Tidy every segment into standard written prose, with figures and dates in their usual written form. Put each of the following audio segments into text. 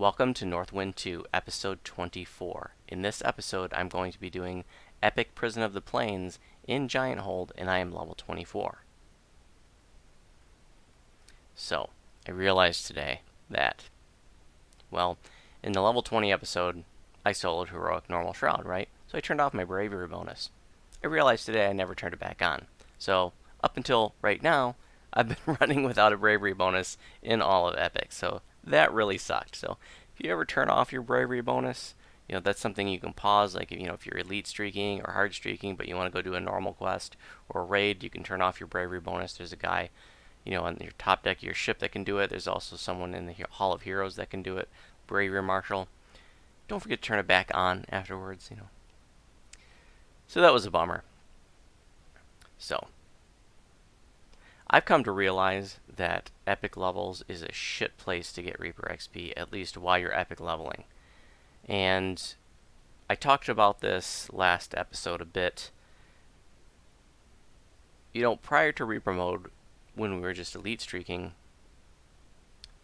Welcome to Northwynd 2, episode 24. In this episode, I'm going to be doing Epic Prison of the Plains in Gianthold, and I am level 24. So, I realized today that, well, in the level 20 episode, I soloed Heroic Normal Shroud, right? So I turned off my Bravery bonus. I realized today I never turned it back on. So, up until right now, I've been running without a Bravery bonus in all of Epic. So, that really sucked. So, if you ever turn off your Bravery bonus, that's something you can pause. Like, if you're elite streaking or hard streaking, but you want to go do a normal quest or a raid, you can turn off your Bravery bonus. There's a guy, on your top deck of your ship that can do it. There's also someone in the Hall of Heroes that can do it. Bravery Marshal. Don't forget to turn it back on afterwards, So that was a bummer. So, I've come to realize that epic levels is a shit place to get Reaper XP, at least while you're epic leveling. And I talked about this last episode a bit. Prior to Reaper mode, when we were just elite streaking,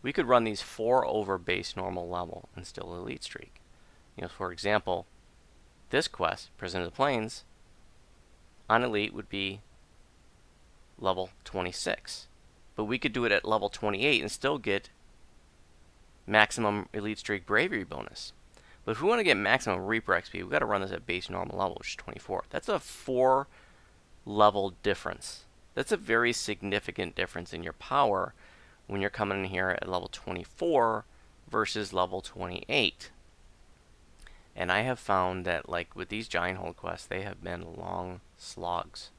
we could run these 4 over base normal level and still elite streak. For example, this quest, Prison of the Plains, on elite would be level 26. But we could do it at level 28 and still get maximum elite streak bravery bonus. But if we want to get maximum Reaper XP, we've got to run this at base normal level, which is 24. That's a 4 level difference. That's a very significant difference in your power when you're coming in here at level 24 versus level 28. And I have found that, like with these Gianthold quests, they have been long slogs.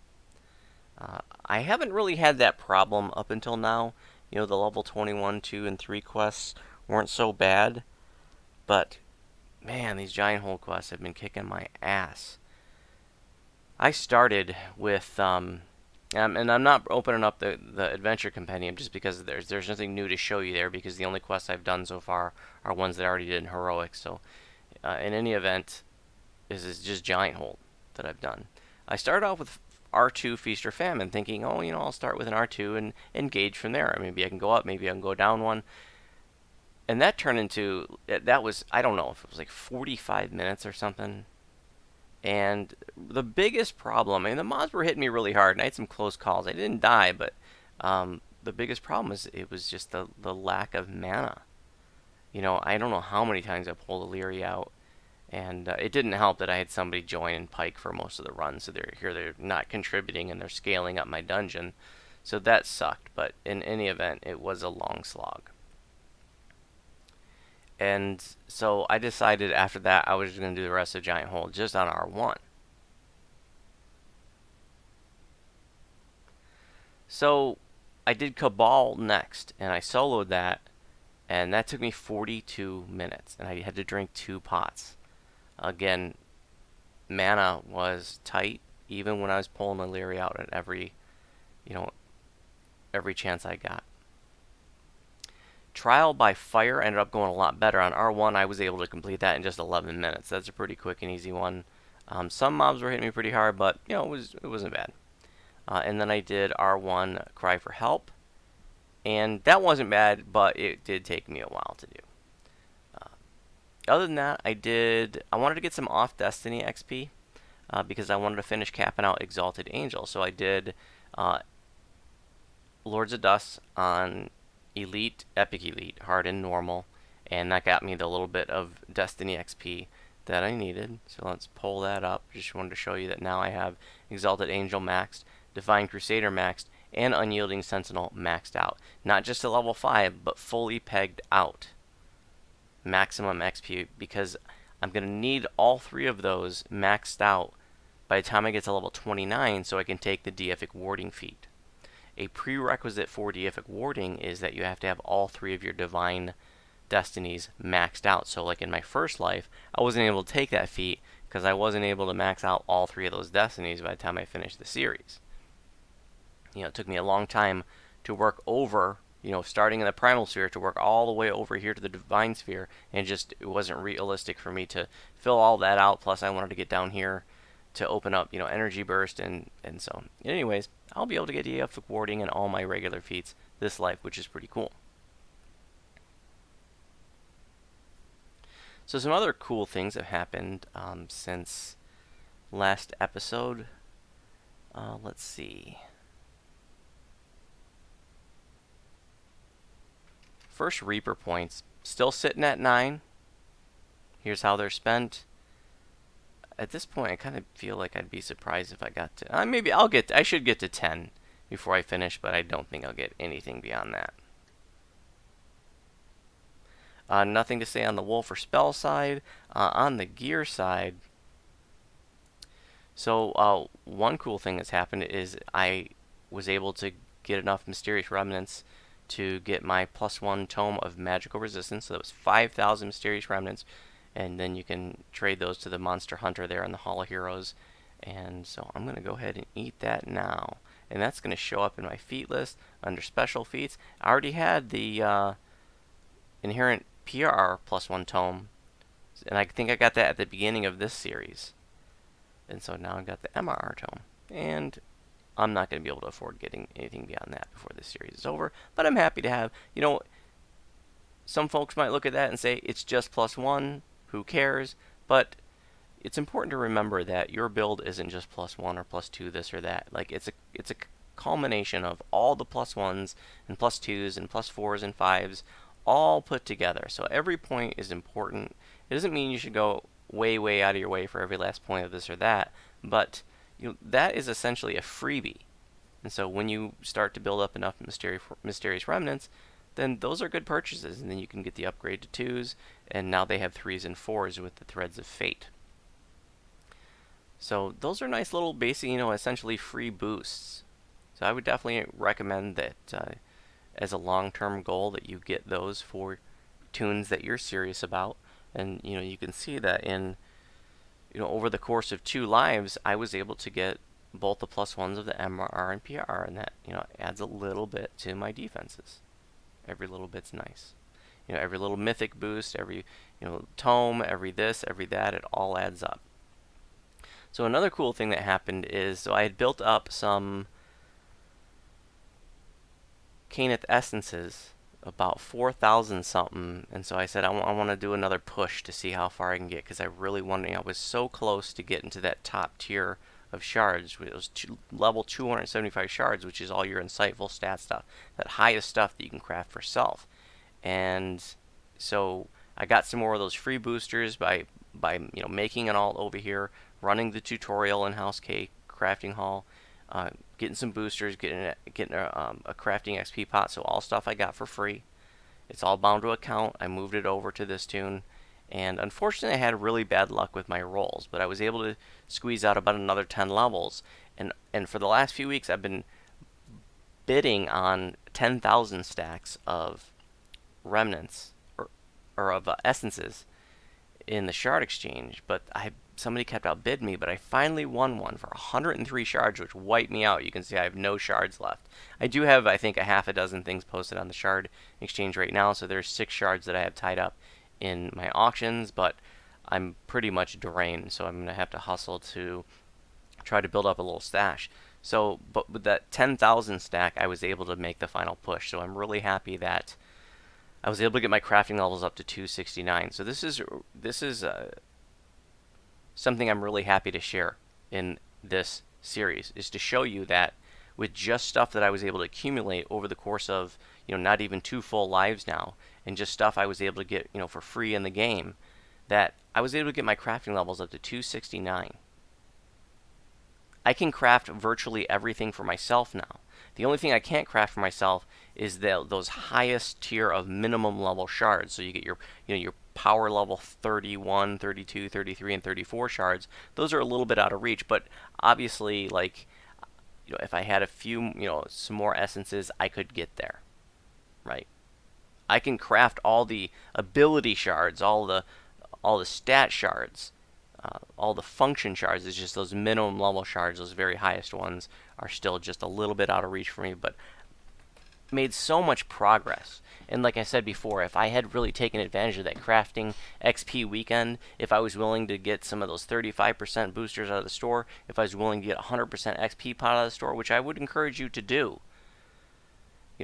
I haven't really had that problem up until now. The level 21, 2, and 3 quests weren't so bad. But, man, these Gianthold quests have been kicking my ass. I started with, and I'm not opening up the Adventure Compendium just because there's nothing new to show you there, because the only quests I've done so far are ones that I already did in Heroic. So, in any event, this is just Gianthold that I've done. I started off with R2 Feast or Famine, thinking, I'll start with an R2 and engage from there. Maybe I can go up, maybe I can go down one. And that turned into, that was, I don't know if it was like 45 minutes or something. And the biggest problem, the mobs were hitting me really hard, and I had some close calls. I didn't die, but the biggest problem is it was just the lack of mana. I don't know how many times I pulled Illyria out, and it didn't help that I had somebody join in Pike for most of the run, so they're not contributing, and they're scaling up my dungeon. So that sucked, but in any event, it was a long slog. And so I decided after that I was going to do the rest of Gianthold just on R1. So I did Cabal next, and I soloed that, and that took me 42 minutes, and I had to drink 2 pots. Again, mana was tight, even when I was pulling Illyria out at every chance I got. Trial by Fire ended up going a lot better. On R1, I was able to complete that in just 11 minutes. That's a pretty quick and easy one. Some mobs were hitting me pretty hard, but it wasn't bad. And then I did R1 Cry for Help, and that wasn't bad, but it did take me a while to do. Other than that, I wanted to get some off Destiny XP because I wanted to finish capping out Exalted Angel. So I did Lords of Dust on Elite, Epic Elite, Hard and Normal, and that got me the little bit of Destiny XP that I needed. So let's pull that up. Just wanted to show you that now I have Exalted Angel maxed, Divine Crusader maxed, and Unyielding Sentinel maxed out. Not just to level 5, but fully pegged out. Maximum XP, because I'm going to need all 3 of those maxed out by the time I get to level 29 so I can take the Deific Warding feat. A prerequisite for Deific Warding is that you have to have all 3 of your Divine Destinies maxed out. So like in my first life, I wasn't able to take that feat because I wasn't able to max out all 3 of those Destinies by the time I finished the series. It took me a long time to work over, starting in the Primal Sphere to work all the way over here to the Divine Sphere, and it wasn't realistic for me to fill all that out, plus I wanted to get down here to open up, Energy Burst, and so. Anyways, I'll be able to get Deific Warding and all my regular feats this life, which is pretty cool. So some other cool things have happened since last episode. Let's see. First, Reaper points still sitting at 9. Here's how they're spent. At this point, I kind of feel like I'd be surprised if I got to. Maybe I should get to 10 before I finish, but I don't think I'll get anything beyond that. Nothing to say on the wolf or spell side. On the gear side, so one cool thing that's happened is I was able to get enough mysterious remnants to get my +1 tome of magical resistance. So that was 5,000 mysterious remnants, and then you can trade those to the monster hunter there in the Hall of Heroes. And so I'm going to go ahead and eat that now, and that's going to show up in my feat list under special feats. I already had the inherent PRR +1 tome, and I think I got that at the beginning of this series. And so now I've got the MRR tome, and I'm not going to be able to afford getting anything beyond that before this series is over, but I'm happy to have, some folks might look at that and say, it's just +1, who cares? But it's important to remember that your build isn't just +1 or +2, this or that. Like, it's a culmination of all the +1s and +2s and +4s and 5s all put together. So every point is important. It doesn't mean you should go way out of your way for every last point of this or that, but that is essentially a freebie. And so when you start to build up enough mysterious remnants, then those are good purchases, and then you can get the upgrade to 2s, and now they have 3s and 4s with the Threads of Fate. So those are nice little basic, essentially free boosts. So I would definitely recommend that as a long-term goal that you get those for tunes that you're serious about. And you can see that in over the course of 2 lives, I was able to get both the +1s of the MRR and PRR, and that adds a little bit to my defenses. Every little bit's nice. Every little mythic boost, every tome, every this, every that, it all adds up. So another cool thing that happened is, I had built up some Caneth essences, about 4,000 something, and so I said I want to do another push to see how far I can get, because I really wanted. I was so close to getting to that top tier of shards. It was level 275 shards, which is all your insightful stat stuff, that highest stuff that you can craft for self. And so I got some more of those free boosters by making it all over here, running the tutorial in House K crafting hall. Getting some boosters, getting a crafting XP pot, so all stuff I got for free. It's all bound to account. I moved it over to this tune, and unfortunately I had really bad luck with my rolls, but I was able to squeeze out about another 10 levels, and for the last few weeks I've been bidding on 10,000 stacks of remnants, or of essences in the shard exchange, but somebody kept outbid me, but I finally won one for 103 shards, which wiped me out. You can see I have no shards left. I do have, I think, a half a dozen things posted on the shard exchange right now, so there's 6 shards that I have tied up in my auctions, but I'm pretty much drained, so I'm going to have to hustle to try to build up a little stash. So, but with that 10,000 stack, I was able to make the final push, so I'm really happy that I was able to get my crafting levels up to 269. So this is something I'm really happy to share in this series, is to show you that with just stuff that I was able to accumulate over the course of not even 2 full lives now, and just stuff I was able to get for free in the game, that I was able to get my crafting levels up to 269. I can craft virtually everything for myself now. The only thing I can't craft for myself is those highest tier of minimum level shards. So you get your power level 31, 32, 33, and 34 shards. Those are a little bit out of reach, but obviously, if I had a few, some more essences, I could get there, right? I can craft all the ability shards, all the stat shards, all the function shards. Is just those minimum level shards, those very highest ones, are still just a little bit out of reach for me, but made so much progress. And like I said before, if I had really taken advantage of that crafting XP weekend, if I was willing to get some of those 35% boosters out of the store, if I was willing to get 100% XP pot out of the store, which I would encourage you to do,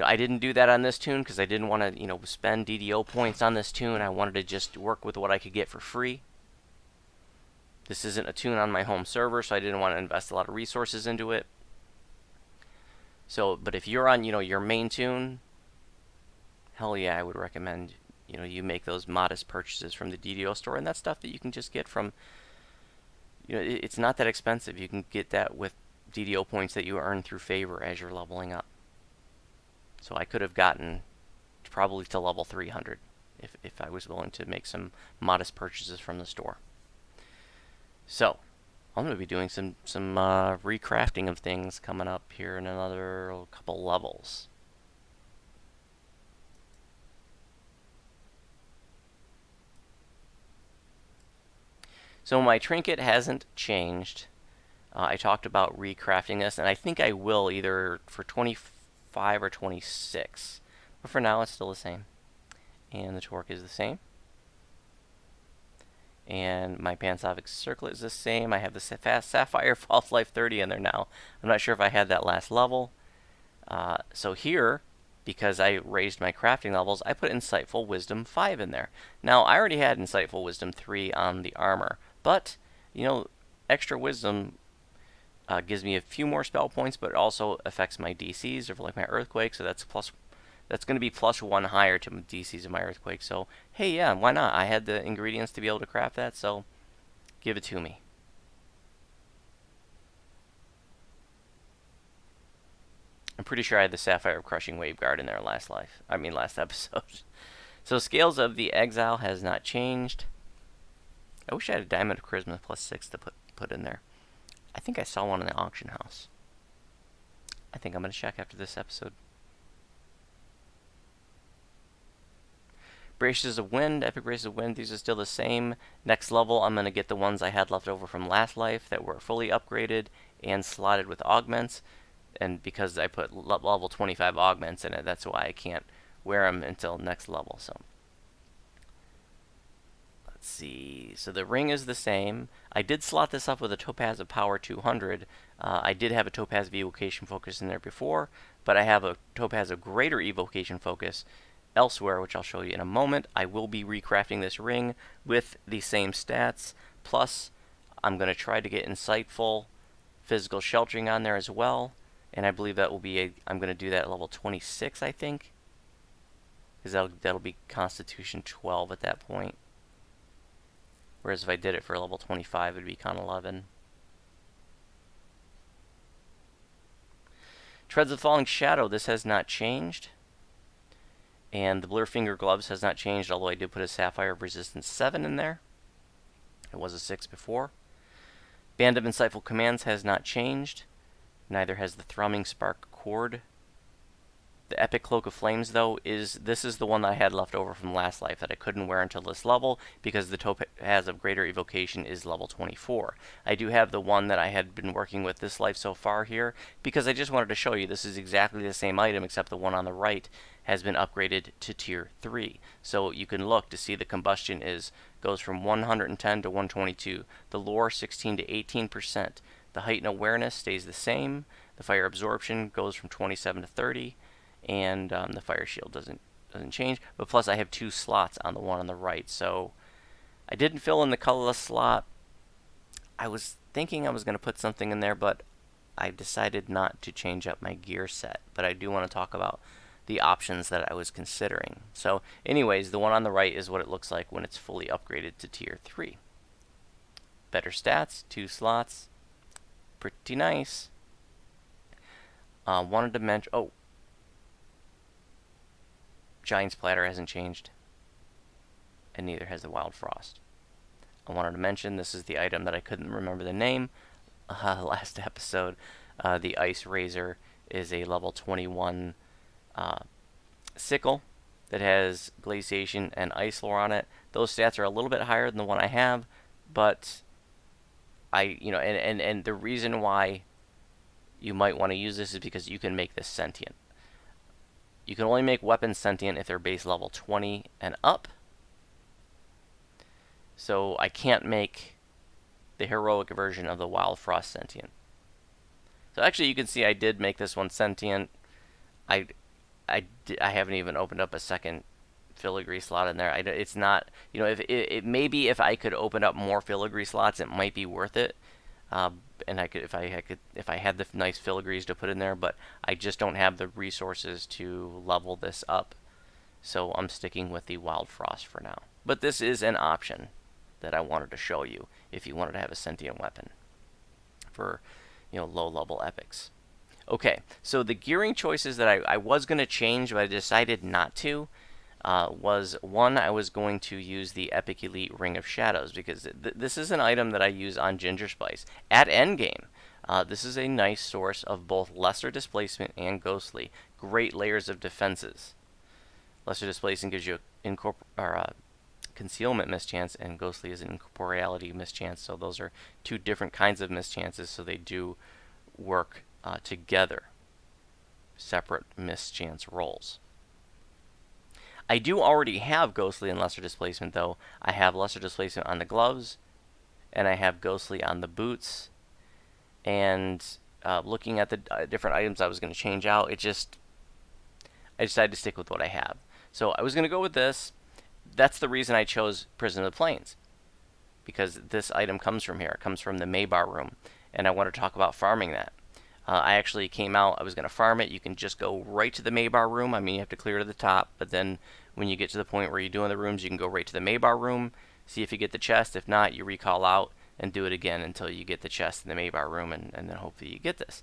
I didn't do that on this toon because I didn't want to, spend DDO points on this toon. I wanted to just work with what I could get for free. This isn't a toon on my home server, so I didn't want to invest a lot of resources into it. So, but if you're on, your main toon, hell yeah, I would recommend, you make those modest purchases from the DDO store, and that's stuff that you can just get from, it's not that expensive. You can get that with DDO points that you earn through favor as you're leveling up. So I could have gotten probably to level 300 if I was willing to make some modest purchases from the store. So I'm going to be doing some recrafting of things coming up here in another couple levels. So my trinket hasn't changed. I talked about recrafting this, and I think I will either for 25 or 26. But for now, it's still the same. And the torque is the same. And my Pansovic circlet is the same. I have the Sapphire False Life 30 in there now. I'm not sure if I had that last level. So here, because I raised my crafting levels, I put Insightful Wisdom 5 in there. Now, I already had Insightful Wisdom 3 on the armor. But, extra Wisdom gives me a few more spell points, but it also affects my DCs or like my Earthquake, so that's going to be +1 higher to DCs of my Earthquake. So, hey, yeah, why not? I had the ingredients to be able to craft that, so give it to me. I'm pretty sure I had the Sapphire of Crushing Waveguard in there last episode. So, Scales of the Exile has not changed. I wish I had a Diamond of Charisma +6 to put in there. I think I saw one in the auction house. I think I'm going to check after this episode. Braces of Wind, Epic Braces of Wind, these are still the same. Next level, I'm going to get the ones I had left over from last life that were fully upgraded and slotted with augments. And because I put level 25 augments in it, that's why I can't wear them until next level. So let's see. So the ring is the same. I did slot this up with a Topaz of Power 200. I did have a Topaz of Evocation Focus in there before, but I have a Topaz of Greater Evocation Focus elsewhere, which I'll show you in a moment. I will be recrafting this ring with the same stats, plus I'm going to try to get Insightful Physical Sheltering on there as well, and I believe that will be I'm going to do that at level 26, I think, because that'll be Constitution 12 at that point, whereas if I did it for level 25, it would be Con 11. Treads of Falling Shadow, this has not changed. And the Blur Finger Gloves has not changed, although I did put a Sapphire of Resistance 7 in there. It was a 6 before. Band of Insightful Commands has not changed. Neither has the Thrumming Spark Cord. The Epic Cloak of Flames, though, this is the one that I had left over from last life that I couldn't wear until this level because the Topaz of Greater Evocation is level 24. I do have the one that I had been working with this life so far here because I just wanted to show you this is exactly the same item except the one on the right has been upgraded to tier 3. So you can look to see the combustion goes from 110 to 122. The lore 16 to 18%. The height and awareness stays the same. The fire absorption goes from 27 to 30. And the fire shield doesn't change. But plus I have 2 slots on the one on the right. So I didn't fill in the colorless slot. I was thinking I was going to put something in there, but I decided not to change up my gear set. But I do want to talk about the options that I was considering. So anyways, the one on the right is what it looks like when it's fully upgraded to tier 3. Better stats, 2 slots. Pretty nice. Wanted to mention... Oh. Giant's Platter hasn't changed. And neither has the Wild Frost. I wanted to mention this is the item that I couldn't remember the name last episode. The Ice Razor is a level 21 sickle that has glaciation and ice lore on it. Those stats are a little bit higher than the one I have, but and the reason why you might want to use this is because you can make this sentient. You can only make weapons sentient if they're base level 20 and up. So I can't make the heroic version of the Wild Frost sentient. So actually you can see I did make this one sentient. I I haven't even opened up a second filigree slot in there. It's not, you know, if it maybe if I could open up more filigree slots, it might be worth it. And I could, if I had the nice filigrees to put in there, but I just don't have the resources to level this up. So I'm sticking with the Wild Frost for now. But this is an option that I wanted to show you if you wanted to have a sentient weapon for, you know, low level epics. Okay, so the gearing choices that I was going to change, but I decided not to, was one, I was going to use the Epic Elite Ring of Shadows, because this is an item that I use on Gingerspyce at endgame. This is a nice source of both lesser displacement and ghostly. Great layers of defenses. Lesser displacement gives you concealment mischance, and ghostly is an incorporeality mischance. So those are two different kinds of mischances, so they do work together. Separate mischance rolls. I do already have ghostly and lesser displacement, though. I have lesser displacement on the gloves, and I have ghostly on the boots. And looking at the different items I was going to change out, I decided to stick with what I have. So I was going to go with this. That's the reason I chose Prison of the Plains, because this item comes from here. It comes from the Maybar room, and I want to talk about farming that. I actually came out, I was going to farm it. You can just go right to the Maybar room. I mean, you have to clear to the top, but then when you get to the point where you're doing the rooms, you can go right to the Maybar room, see if you get the chest. If not, you recall out and do it again until you get the chest in the Maybar room, and then hopefully you get this.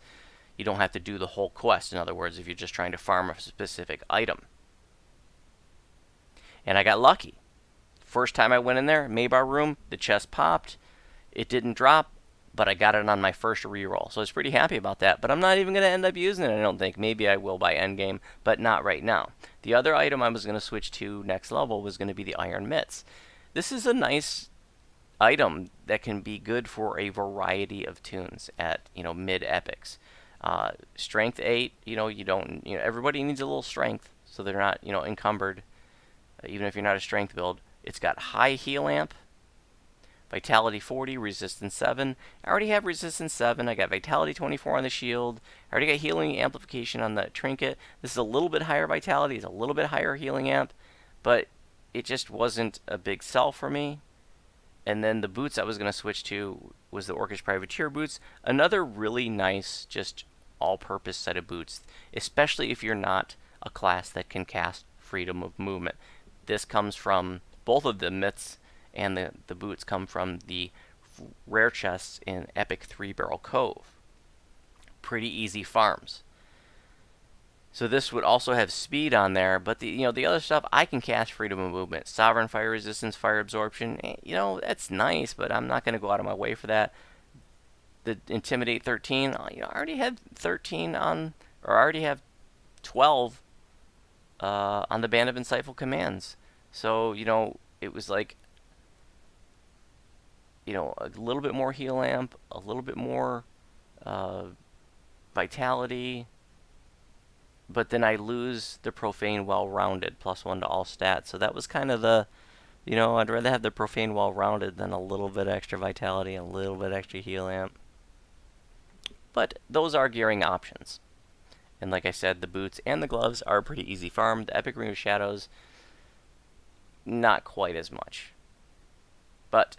You don't have to do the whole quest, in other words, if you're just trying to farm a specific item. And I got lucky. First time I went in there, Maybar room, the chest popped. It didn't drop, but I got it on my first reroll. So I was pretty happy about that. But I'm not even going to end up using it, I don't think. Maybe I will by endgame, but not right now. The other item I was going to switch to next level was going to be the Iron Mitts. This is a nice item that can be good for a variety of tunes at, you know, mid epics. Strength 8, everybody needs a little strength, so they're not, encumbered, even if you're not a strength build. It's got high heal amp, Vitality 40, Resistance 7. I already have Resistance 7. I got Vitality 24 on the shield. I already got Healing Amplification on the trinket. This is a little bit higher Vitality. It's a little bit higher Healing Amp. But it just wasn't a big sell for me. And then the boots I was going to switch to was the Orcish Privateer boots. Another really nice, just all-purpose set of boots, especially if you're not a class that can cast Freedom of Movement. This comes from both of the mitts, and the boots come from the rare chests in Epic 3-Barrel Cove. Pretty easy farms. So this would also have speed on there, but the other stuff, I can cast Freedom of Movement, Sovereign Fire Resistance, Fire Absorption. That's nice, but I'm not going to go out of my way for that. The Intimidate 13, I already have 13 on, or I already have 12 on the Band of Insightful Commands. So it was like, a little bit more heal amp, a little bit more vitality, but then I lose the Profane Well-Rounded, +1 to all stats. So that was kind of the, I'd rather have the Profane Well-Rounded than a little bit extra vitality and a little bit extra heal amp. But those are gearing options. And like I said, the boots and the gloves are pretty easy farm. The Epic Ring of Shadows, not quite as much. But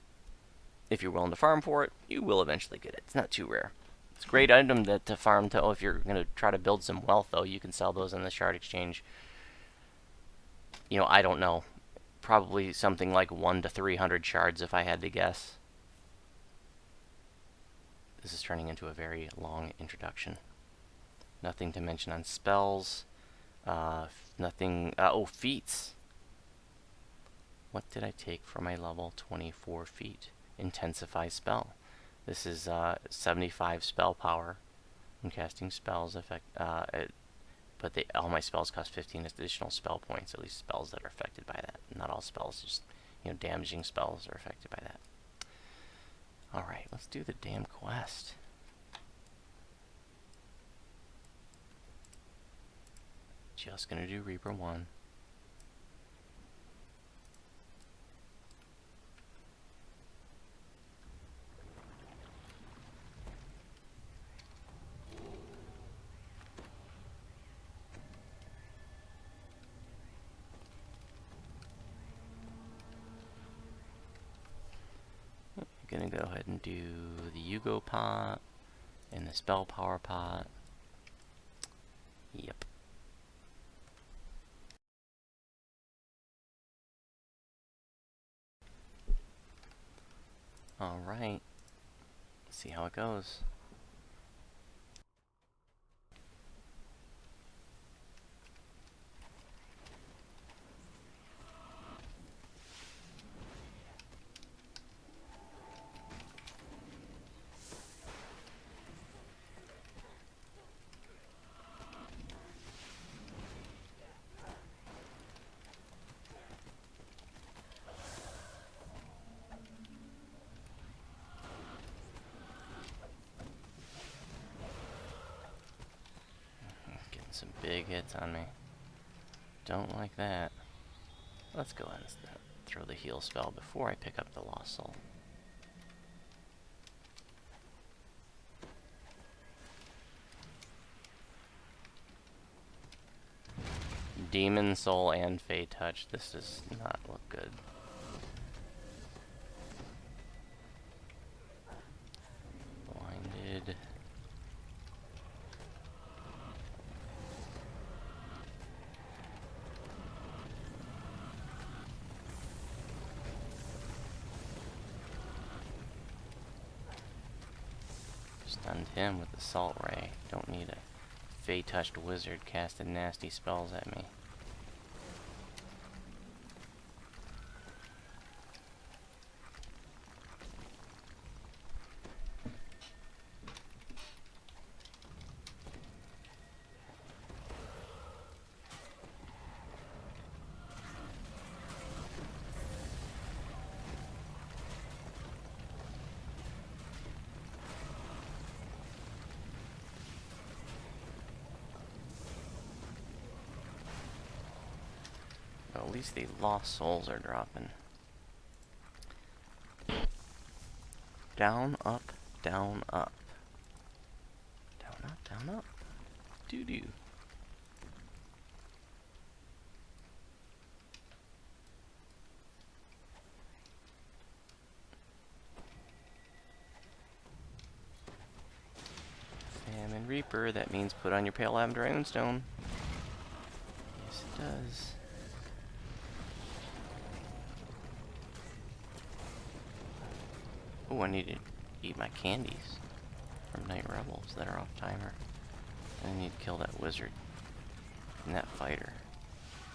if you're willing to farm for it, you will eventually get it. It's not too rare. It's a great item to farm to. If you're going to try to build some wealth, though, you can sell those in the Shard Exchange. I don't know. Probably something like 1 to 300 shards if I had to guess. This is turning into a very long introduction. Nothing to mention on spells. Nothing. Oh, feats. What did I take for my level 24 feat? Intensify spell. This is 75 spell power. I'm casting spells but all my spells cost 15 additional spell points. At least spells that are affected by that. Not all spells, just damaging spells are affected by that. All right, let's do the damn quest. Just gonna do Reaper 1. gonna go ahead and do the Yugo pot and the spell power pot. Yep. Alright. Let's see how it goes. Some big hits on me. Don't like that. Let's go ahead and throw the heal spell before I pick up the Lost Soul. Demon Soul and Fey Touch. This does not look good. Blinded. Stunned him with the Salt Ray. Don't need a Fey-touched wizard casting nasty spells at me. Well, at least the Lost Souls are dropping. Down, up, down, up. Down, up, down, up. Doo-doo. Famine Reaper, that means put on your Pale Lavender Ironstone. Yes, it does. Oh, I need to eat my candies from Night Rebels that are off timer. And I need to kill that wizard and that fighter.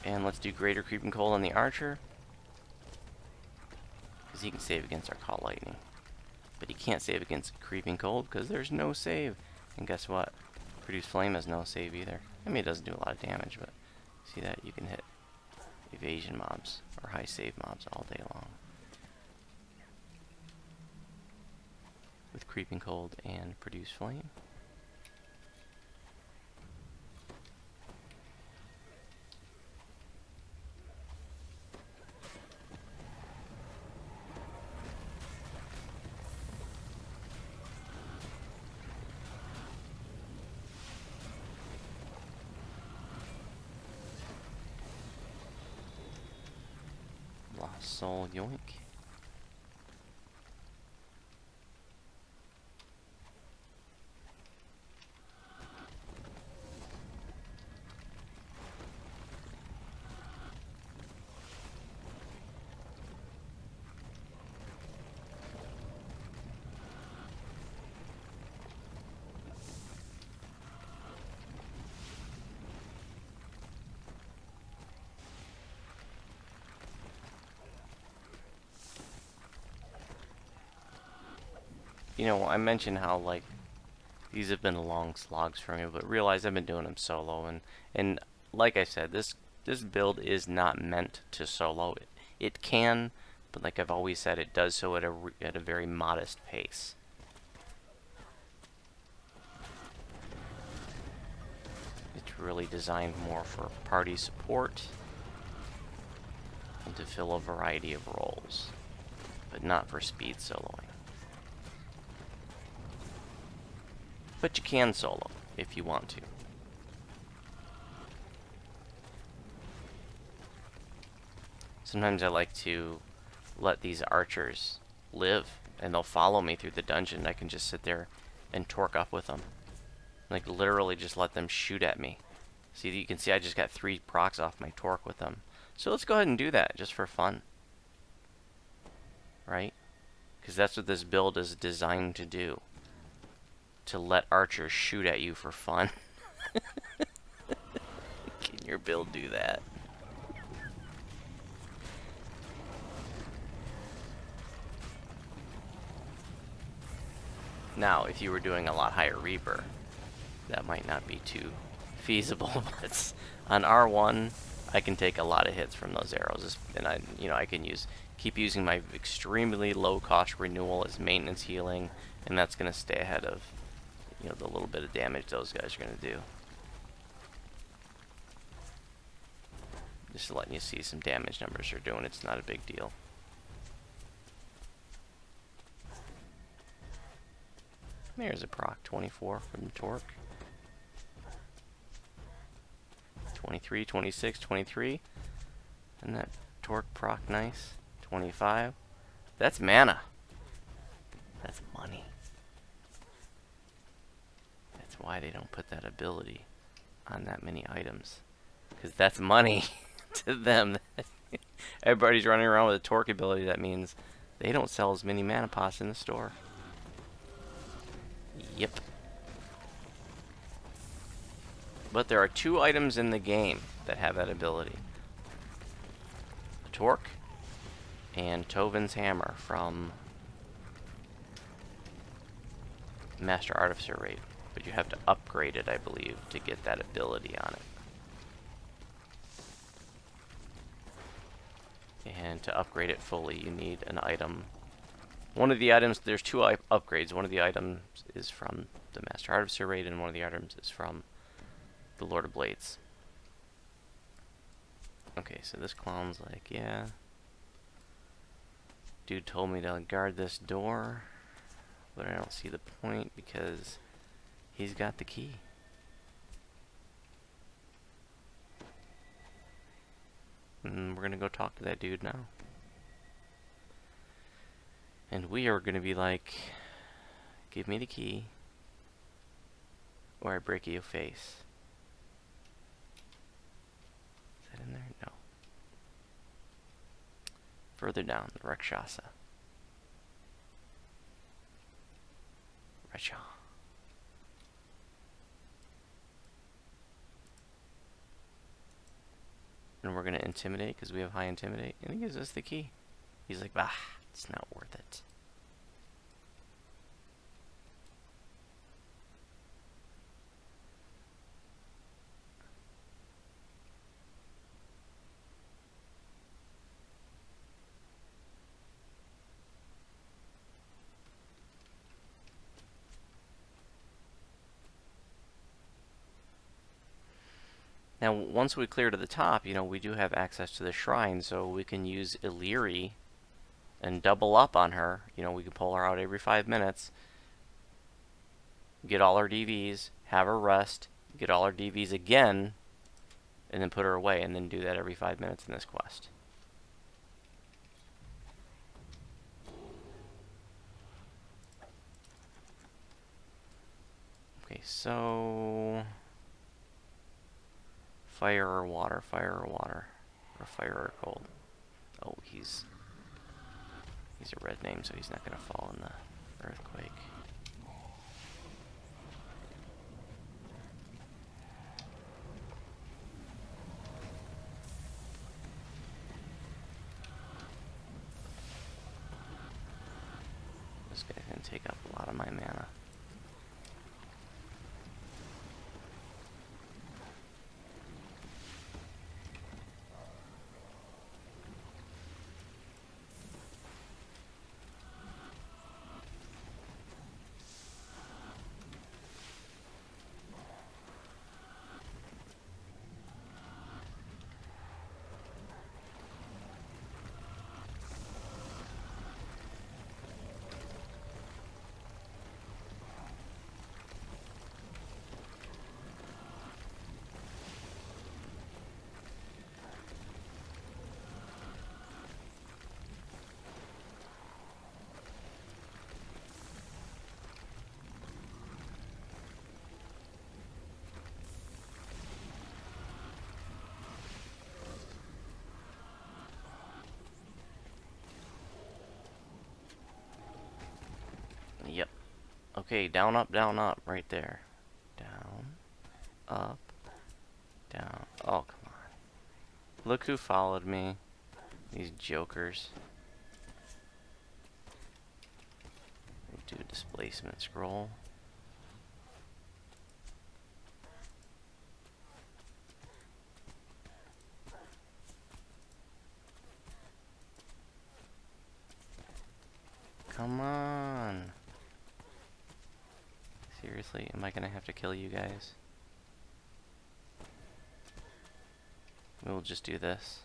And let's do Greater Creeping Cold on the Archer, because he can save against our Call Lightning. But he can't save against Creeping Cold because there's no save. And guess what? Produce Flame has no save either. I mean, it doesn't do a lot of damage, but see that? You can hit evasion mobs or high save mobs all day long with Creeping Cold and Produce Flame. Lost Soul, yoink. You know, I mentioned how, like, these have been long slogs for me, but realize I've been doing them solo, and like I said, this build is not meant to solo. It can, but like I've always said, it does so at a very modest pace. It's really designed more for party support and to fill a variety of roles, but not for speed soloing. But you can solo if you want to. Sometimes I like to let these archers live and they'll follow me through the dungeon. I can just sit there and torque up with them. Like, literally just let them shoot at me. See, you can see I just got 3 procs off my torque with them. So let's go ahead and do that, just for fun. Right? Because that's what this build is designed to do. To let archers shoot at you for fun. Can your build do that? Now, if you were doing a lot higher Reaper, that might not be too feasible, but on R1, I can take a lot of hits from those arrows, and I can keep using my extremely low cost renewal as maintenance healing, and that's going to stay ahead of, the little bit of damage those guys are going to do. Just letting you see some damage numbers they're doing. It's not a big deal. There's a proc 24 from the torque. 23, 26, 23. And that torque proc nice. 25. That's mana. That's money. That's why they don't put that ability on that many items. Because that's money to them. Everybody's running around with a torque ability. That means they don't sell as many mana pots in the store. Yep. But there are 2 items in the game that have that ability. The torque and Tovin's hammer from Master Artificer raid. But you have to upgrade it, I believe, to get that ability on it. And to upgrade it fully, you need an item. One of the items, there's 2 upgrades. One of the items is from the Master Artificer raid, and one of the items is from the Lord of Blades. Okay, so this clown's like, yeah. Dude told me to guard this door, but I don't see the point because he's got the key. And we're gonna go talk to that dude now. And we are gonna be like, give me the key, or I break your face. Is that in there? No. Further down, the Rakshasa. Racha. And we're gonna intimidate because we have high intimidate, and he gives us the key. He's like, bah, it's not worth it. Now, once we clear to the top, we do have access to the shrine, so we can use Illyri and double up on her. We can pull her out every 5 minutes, get all our DVs, have her rest, get all our DVs again, and then put her away, and then do that every 5 minutes in this quest. Okay, so fire or water, or fire or cold. Oh, he's a red name, so he's not going to fall in the earthquake. This guy's going to take up a lot of my mana. Okay, down, up, right there. Down, up, down. Oh, come on. Look who followed me. These jokers. Do a displacement scroll. Come on. Seriously, am I gonna have to kill you guys? We'll just do this.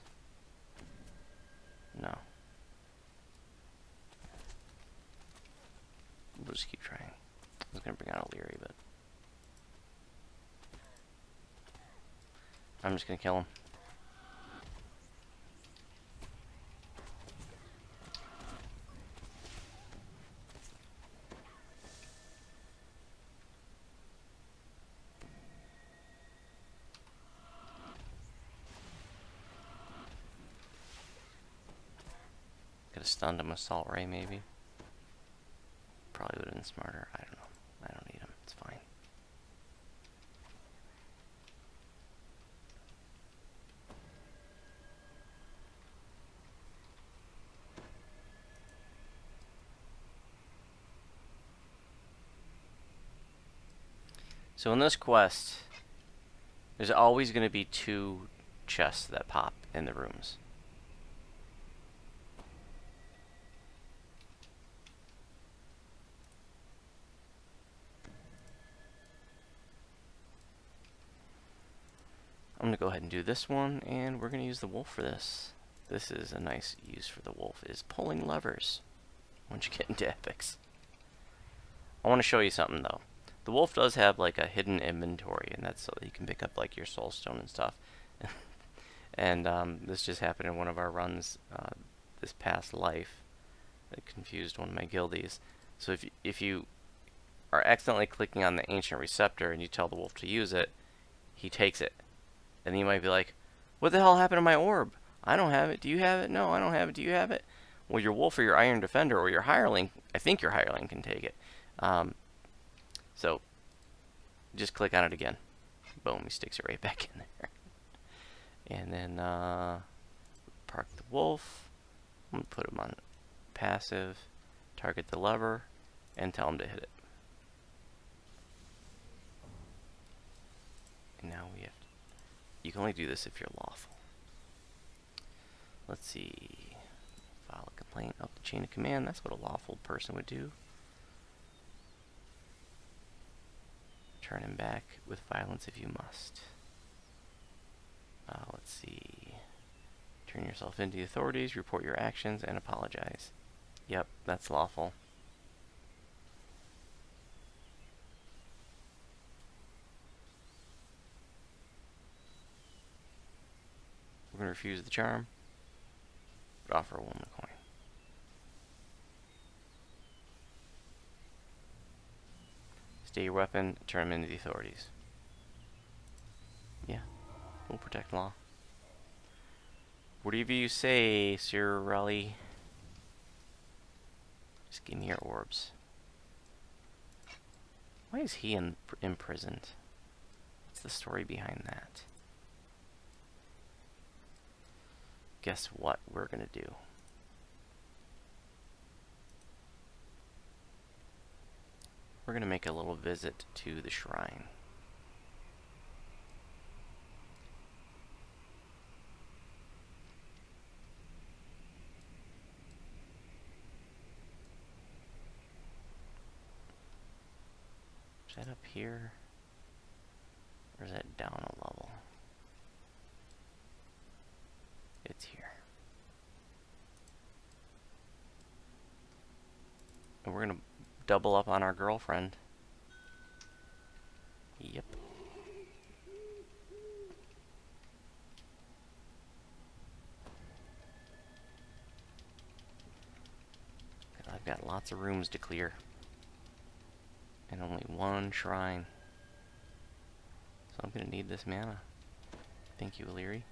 No. We'll just keep trying. I was gonna bring out O'Leary, but I'm just gonna kill him. Could have stunned him with Salt Ray, maybe. Probably would have been smarter. I don't know. I don't need him. It's fine. So in this quest, there's always going to be 2 chests that pop in the rooms. I'm going to go ahead and do this one, and we're going to use the wolf for this. This is a nice use for the wolf, is pulling levers once you get into epics. I want to show you something, though. The wolf does have, like, a hidden inventory, and that's so that you can pick up, like, your soulstone and stuff. And this just happened in one of our runs this past life. It confused one of my guildies. So if you are accidentally clicking on the ancient receptor and you tell the wolf to use it, he takes it. And then you might be like, what the hell happened to my orb? I don't have it. Do you have it? No, I don't have it. Do you have it? Well, your wolf or your iron defender or your hireling, I think your hireling can take it. So just click on it again. Boom, he sticks it right back in there. And then park the wolf. I'm going to put him on passive, target the lever, and tell him to hit it. And now we have to, you can only do this if you're lawful. Let's see. File a complaint up the chain of command. That's what a lawful person would do. Turn him back with violence if you must. Let's see. Turn yourself into the authorities, report your actions, and apologize. Yep, that's lawful. We're going to refuse the charm, but offer a woman a coin. Stay your weapon, turn him into the authorities. Yeah, we'll protect law. Whatever you say, Sir Raleigh. Just give me your orbs. Why is he imprisoned? What's the story behind that? Guess what we're gonna do? We're gonna make a little visit to the shrine. Is that up here? Or is that down a level? It's here. And we're gonna double up on our girlfriend. Yep. I've got lots of rooms to clear. And only one shrine. So I'm gonna need this mana. Thank you, O'Leary.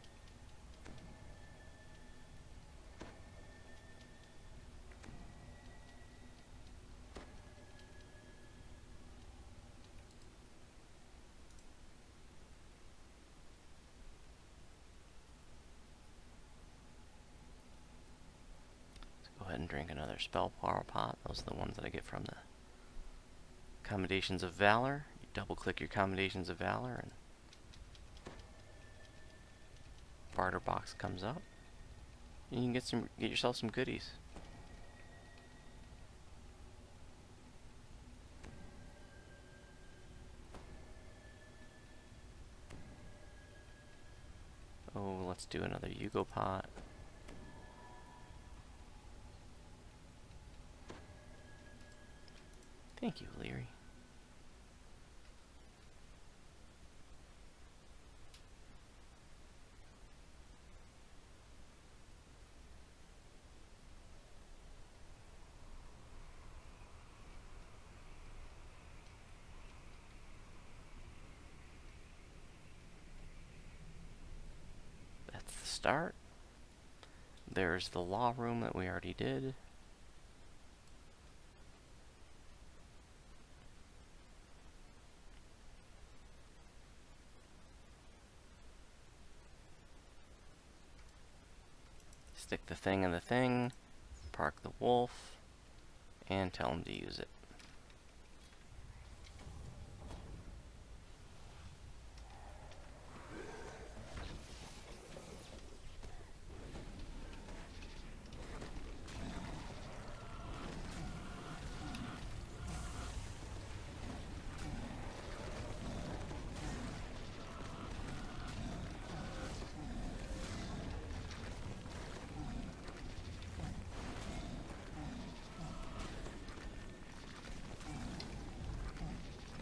drink another spell power pot. Those are the ones that I get from the Commendations of Valor. You double click your Commendations of Valor and barter box comes up. And you can get yourself some goodies. Oh, let's do another Yugo pot. Thank you, Leary. That's the start. There's the law room that we already did. Stick the thing in the thing, park the wolf, and tell him to use it.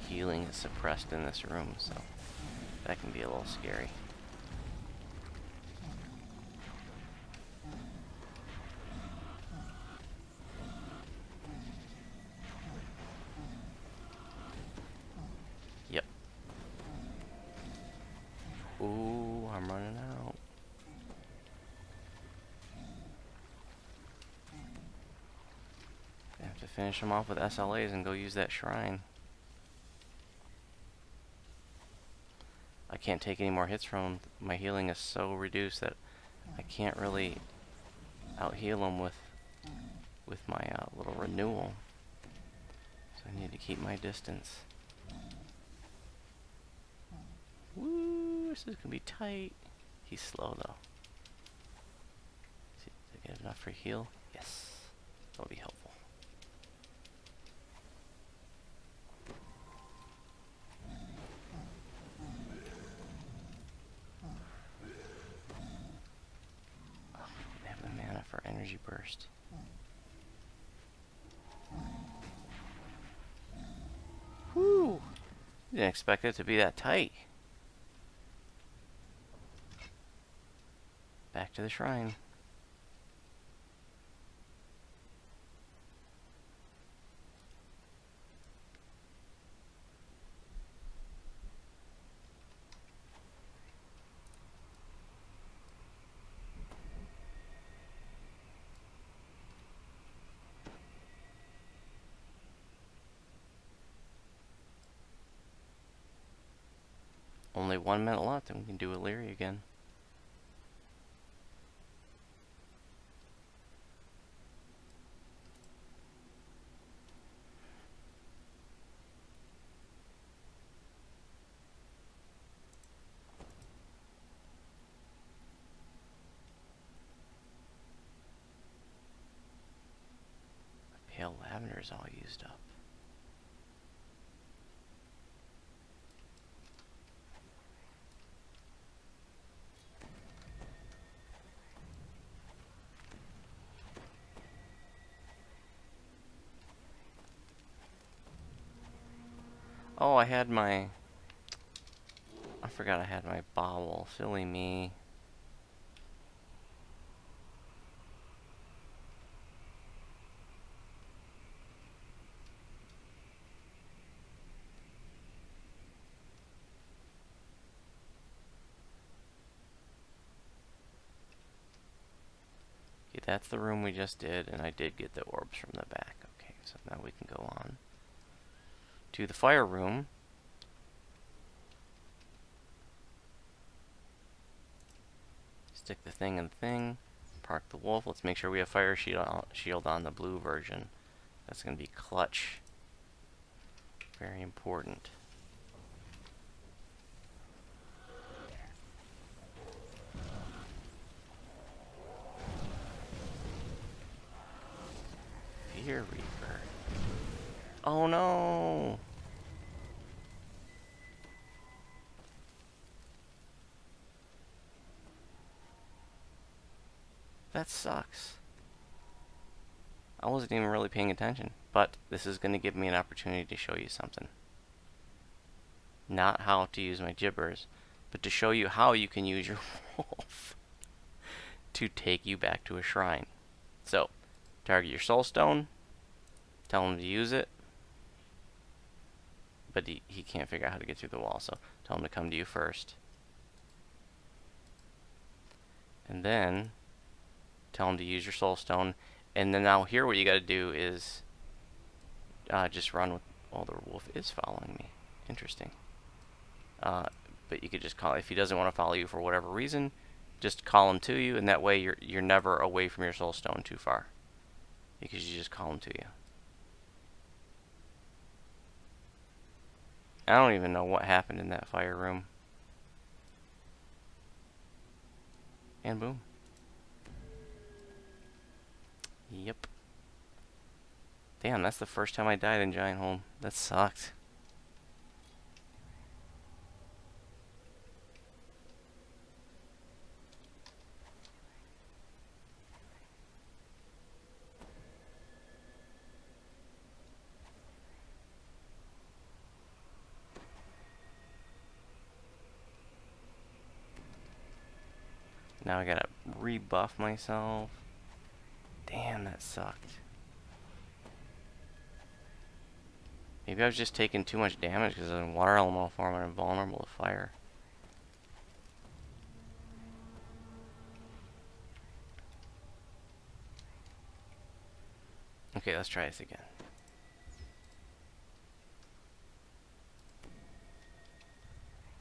Healing is suppressed in this room, so that can be a little scary. Yep. Ooh, I'm running out. I have to finish them off with SLAs and go use that shrine. I can't take any more hits from him. My healing is so reduced that I can't really out-heal him with my little renewal. So I need to keep my distance. Woo, this is gonna be tight. He's slow though. Did I get enough for heal? Yes. That'll be helpful. For energy burst. Whew! Didn't expect it to be that tight. Back to the shrine. Only 1 minute left and we can do Illyria again. Pale lavender is all used up. Oh, I forgot I had my bobble. Silly me. Okay, that's the room we just did, and I did get the orbs from the back. Okay, so now we can go on to the fire room. Stick the thing in the thing, park the wolf. Let's make sure we have fire shield on the blue version. That's going to be clutch. Very important. Fear Reaper. Oh no! That sucks. I wasn't even really paying attention, but this is going to give me an opportunity to show you something. Not how to use my gibbers, but to show you how you can use your wolf to take you back to a shrine. So, target your soulstone, tell him to use it, but he can't figure out how to get through the wall, so tell him to come to you first. And then, tell him to use your soulstone, and then now here what you gotta do is just run with, oh, the wolf is following me. Interesting. But you could just call, if he doesn't want to follow you for whatever reason, just call him to you, and that way you're never away from your soulstone too far, because you just call him to you. I don't even know what happened in that fire room. And boom. Yep. Damn, that's the first time I died in Gianthold. That sucked. Now I gotta rebuff myself. Damn, that sucked. Maybe I was just taking too much damage because in water elemental form I'm vulnerable to fire. Okay, let's try this again.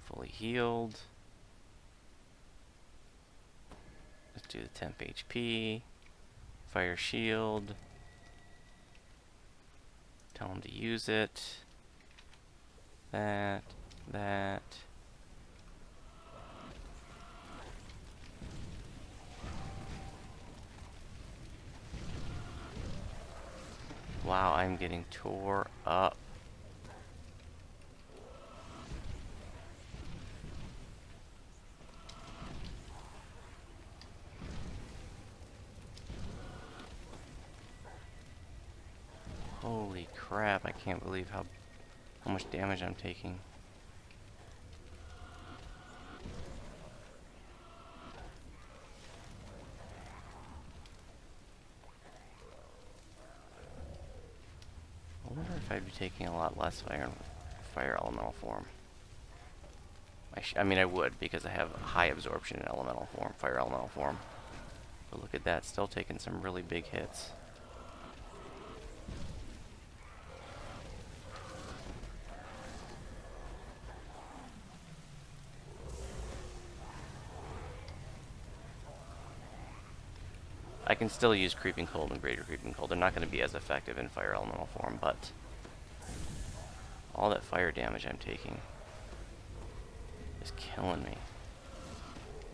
Fully healed. Let's do the temp HP. Fire shield. Tell him to use it. That. Wow, I'm getting tore up. Holy crap, I can't believe how much damage I'm taking. I wonder if I'd be taking a lot less fire elemental form. I mean, I would, because I have high absorption in elemental form, fire elemental form. But look at that, still taking some really big hits. I can still use Creeping Cold and Greater Creeping Cold. They're not going to be as effective in fire elemental form, but all that fire damage I'm taking is killing me.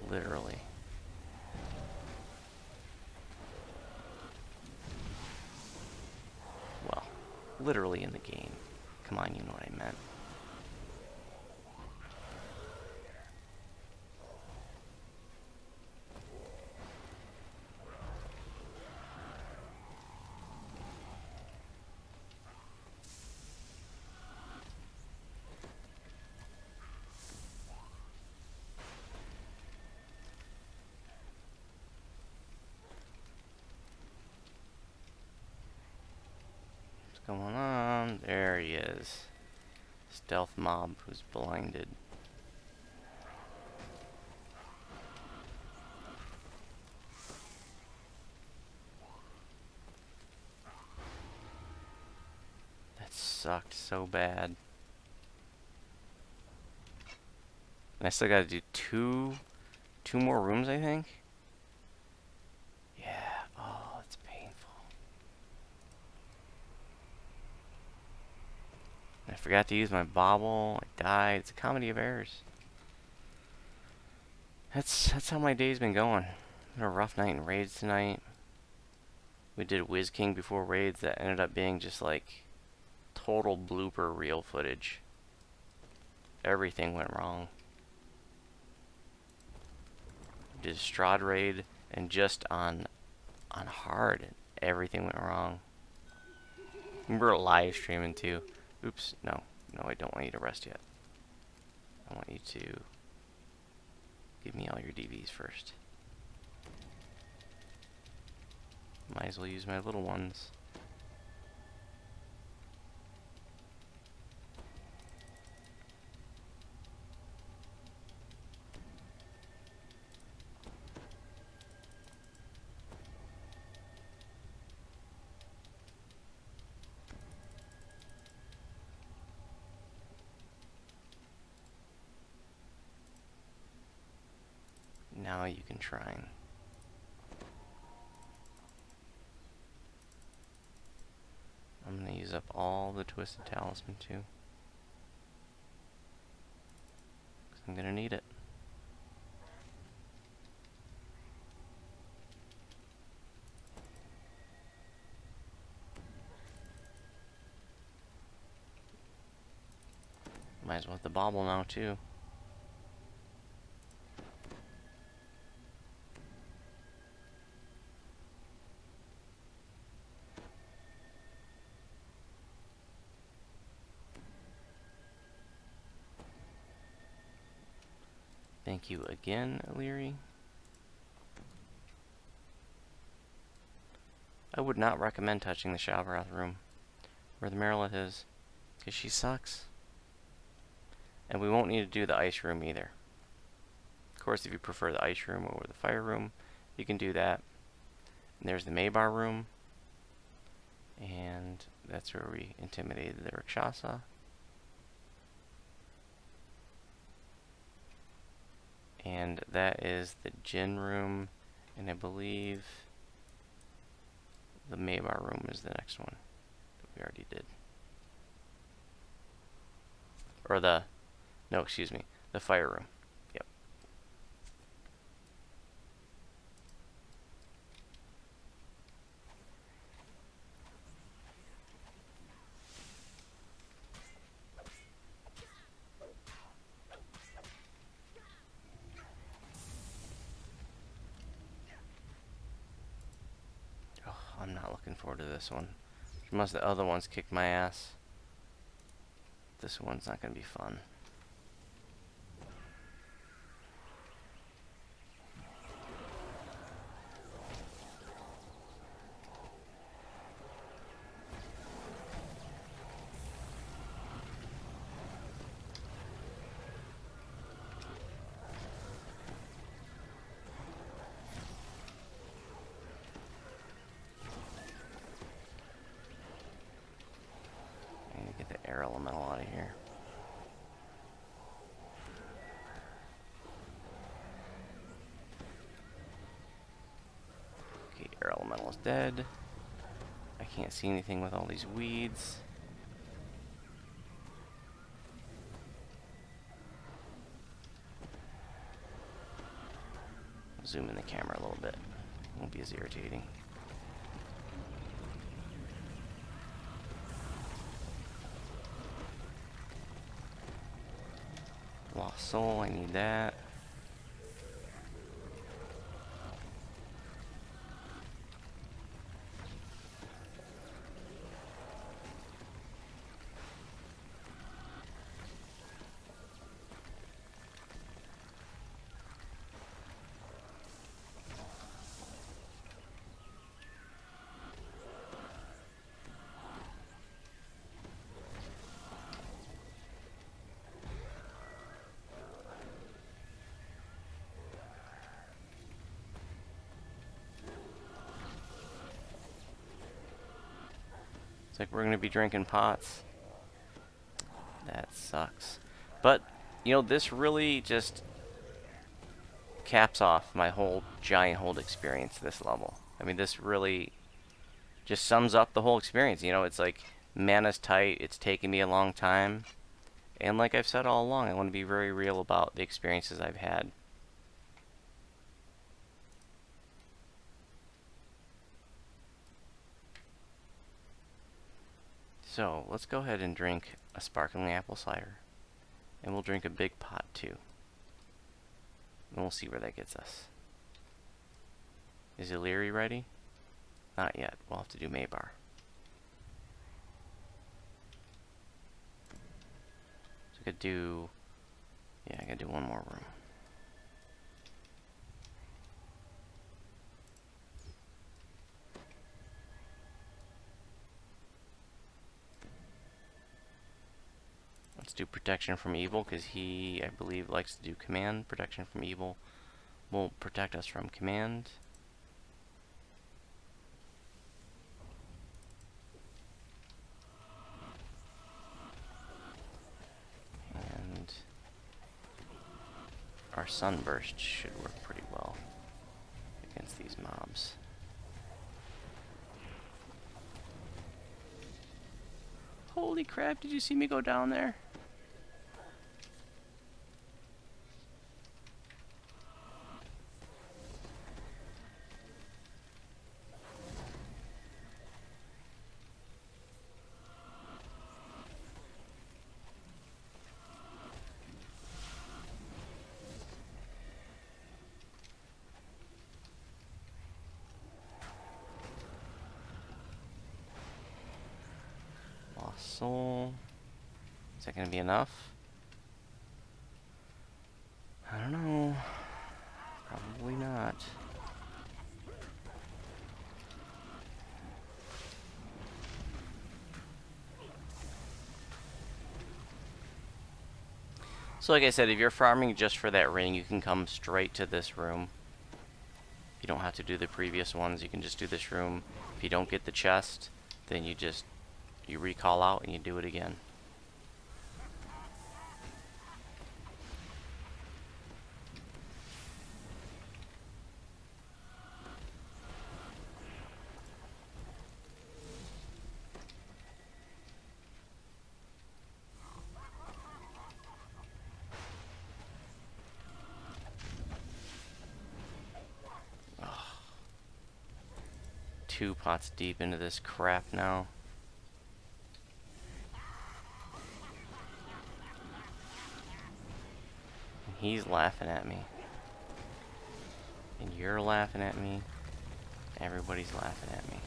Literally. Well, literally in the game. Come on, you know what I meant. What's going on? There he is. Stealth mob who's blinded. That sucked so bad. And I still gotta do two more rooms, I think. forgot to use my bauble. I died. It's a comedy of errors. That's how my day's been going. Had a rough night in raids tonight. We did Whiz King before raids that ended up being just like total blooper reel footage. Everything went wrong. Did a Strahd raid and just on hard, everything went wrong. We were live streaming too. Oops, no, I don't want you to rest yet. I want you to give me all your DVs first. Might as well use my little ones. Now you can shrine. I'm going to use up all the Twisted Talisman too. 'Cause I'm going to need it. Might as well hit the bauble now too. Thank you again, Illyri. I would not recommend touching the Shalvaroth room, where the Marilith is, because she sucks. And we won't need to do the ice room either. Of course, if you prefer the ice room over the fire room, you can do that. And there's the Maybar room, and that's where we intimidated the Rakshasa. And that is the Jinn room, and I believe the Maybar room is the next one that we already did. Or no, excuse me, the fire room. Yep. Oh, I'm not looking forward to this one. Most of the other ones kicked my ass. This one's not going to be fun. Air elemental out of here. Okay, air elemental is dead. I can't see anything with all these weeds. Zoom in the camera a little bit. Won't be as irritating. Lost soul, I need that. It's like we're going to be drinking pots. That sucks. But, you know, this really just caps off my whole Gianthold experience this level. I mean, this really just sums up the whole experience. You know, it's like Mana's tight, it's taken me a long time. And like I've said all along, I want to be very real about the experiences I've had. So, let's go ahead and drink a sparkling apple cider. And we'll drink a big pot too. And we'll see where that gets us. Is Illyri ready? Not yet. We'll have to do Maybar. So I could do... Yeah, I gotta do one more room. Let's do protection from evil, because he, I believe, likes to do command. Protection from evil will protect us from command. And our sunburst should work pretty well against these mobs. Holy crap, did you see me go down there? Lost soul. Is that going to be enough? I don't know. Probably not. So like I said, if you're farming just for that ring, you can come straight to this room. You don't have to do the previous ones. You can just do this room. If you don't get the chest, then you recall out and you do it again. Ugh. 2 pots deep into this crap now. He's laughing at me. And you're laughing at me. Everybody's laughing at me.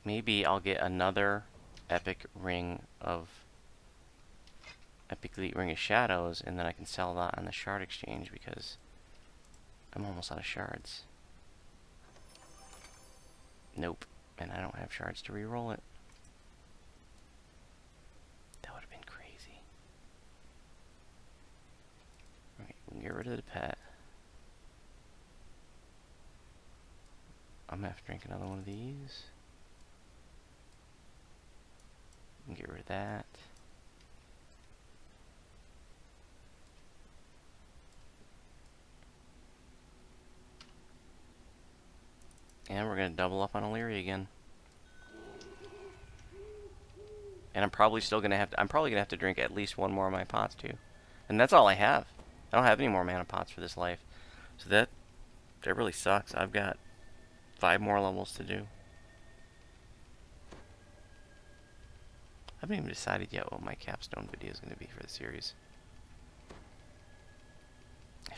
Maybe I'll get another epic ring of Epic Elite Ring of Shadows, and then I can sell that on the shard exchange because I'm almost out of shards. Nope. And I don't have shards to re-roll it. That would have been crazy. Okay, we'll get rid of the pet. I'm gonna have to drink another one of these. And get rid of that. And we're gonna double up on Illyri again. And I'm probably gonna have to drink at least one more of my pots too. And that's all I have. I don't have any more mana pots for this life. So that really sucks. I've got 5 more levels to do. I haven't even decided yet what my capstone video is going to be for the series.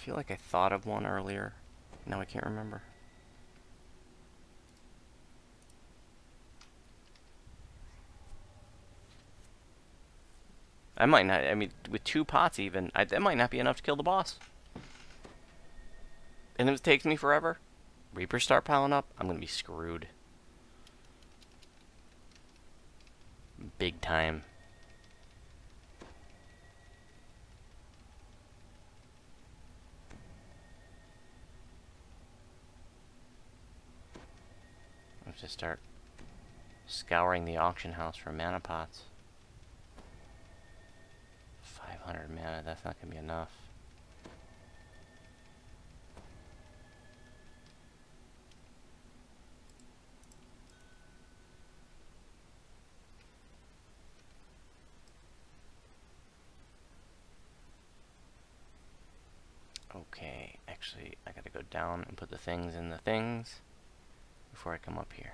feel like I thought of one earlier. Now I can't remember. I might not, I mean, with 2 pots even, that might not be enough to kill the boss. And if it takes me forever, Reapers start piling up, I'm going to be screwed. Big time. I have to start scouring the auction house for mana pots. 500 mana, that's not going to be enough. Okay, actually, I gotta go down and put the things in the things before I come up here.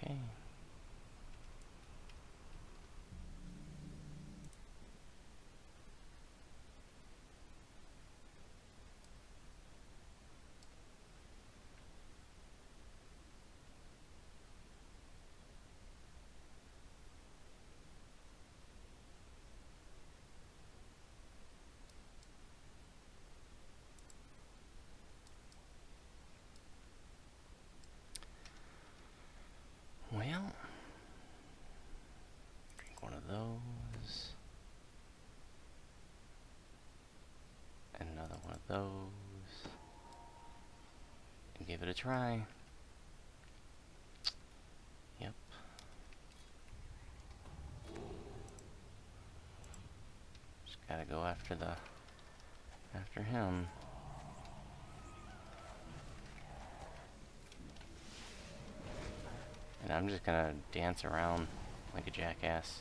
Okay. Well, drink one of those. Another one of those. And give it a try. Yep. Just gotta go after him. And I'm just gonna dance around like a jackass.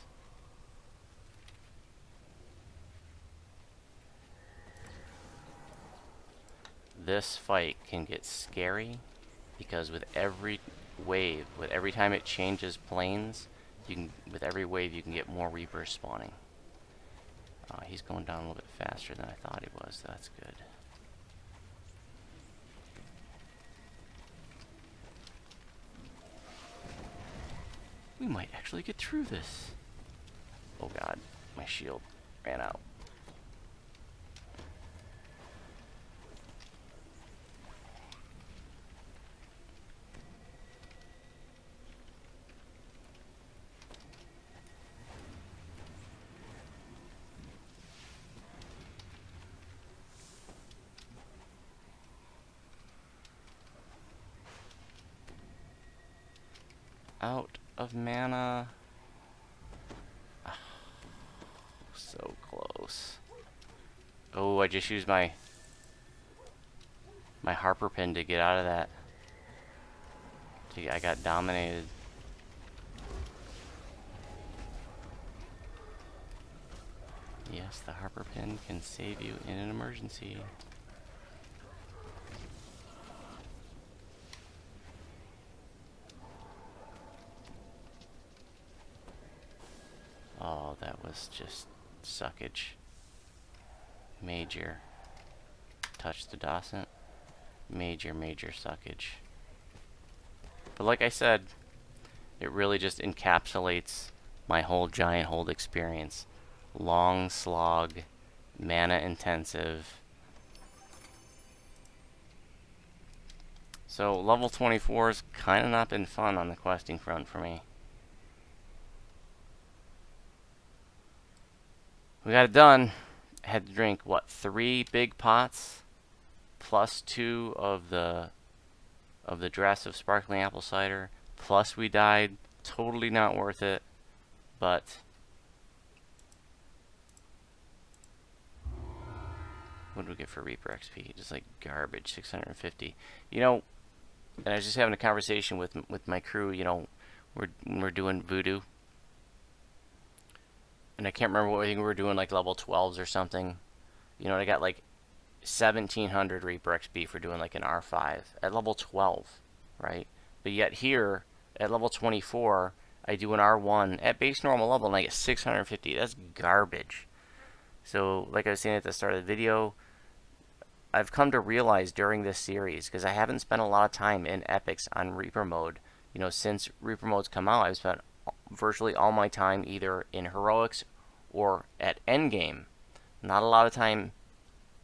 This fight can get scary because with every wave, with every time it changes planes, with every wave you can get more Reapers spawning. He's going down a little bit faster than I thought he was, so that's good. We might actually get through this. Oh god, my shield ran out. Out of mana. Oh, so close. Oh, I just used my Harper pin to get out of that. I got dominated. Yes, the Harper pin can save you in an emergency. Oh, that was just suckage. Major. Touch the Dawson. Major suckage. But like I said, it really just encapsulates my whole Gianthold experience. Long slog, mana intensive. So level 24 has kind of not been fun on the questing front for me. We got it done. Had to drink, what, 3 big pots? Plus 2 of the dress of sparkling apple cider. Plus we died. Totally not worth it. But what did we get for Reaper XP? Just like garbage, 650. You know, and I was just having a conversation with my crew. You know, we're doing voodoo, and I can't remember what I think we were doing, like level 12s or something. You know, and I got like 1700 Reaper XP for doing like an R5 at level 12, right? But yet here at level 24, I do an R1 at base normal level and I get 650. That's garbage. So, like I was saying at the start of the video, I've come to realize during this series, because I haven't spent a lot of time in epics on Reaper mode. You know, since Reaper mode's come out, I've spent virtually all my time either in heroics or at endgame. Not a lot of time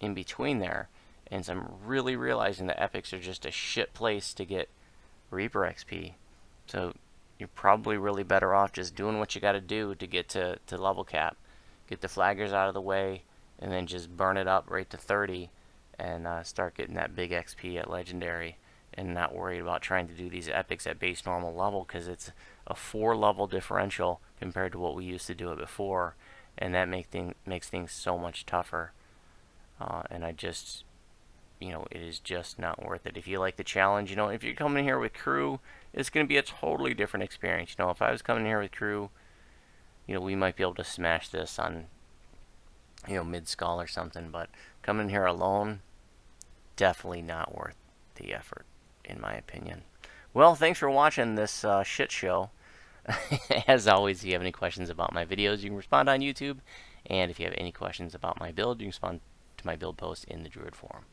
in between there. And so I'm really realizing that epics are just a shit place to get Reaper XP. So you're probably really better off just doing what you got to do to get to level cap. Get the flaggers out of the way, and then just burn it up right to 30 and start getting that big XP at legendary, and not worried about trying to do these epics at base normal level, because it's a 4 level differential compared to what we used to do it before, and that makes things so much tougher. And I just, you know, it is just not worth it. If you like the challenge, you know, if you're coming here with crew, it's going to be a totally different experience. You know, if I was coming here with crew, you know, we might be able to smash this on, you know, mid-skull or something, but coming here alone, definitely not worth the effort, in my opinion. Well, thanks for watching this shit show. As always, if you have any questions about my videos, you can respond on YouTube, and if you have any questions about my build, you can respond to my build post in the Druid forum.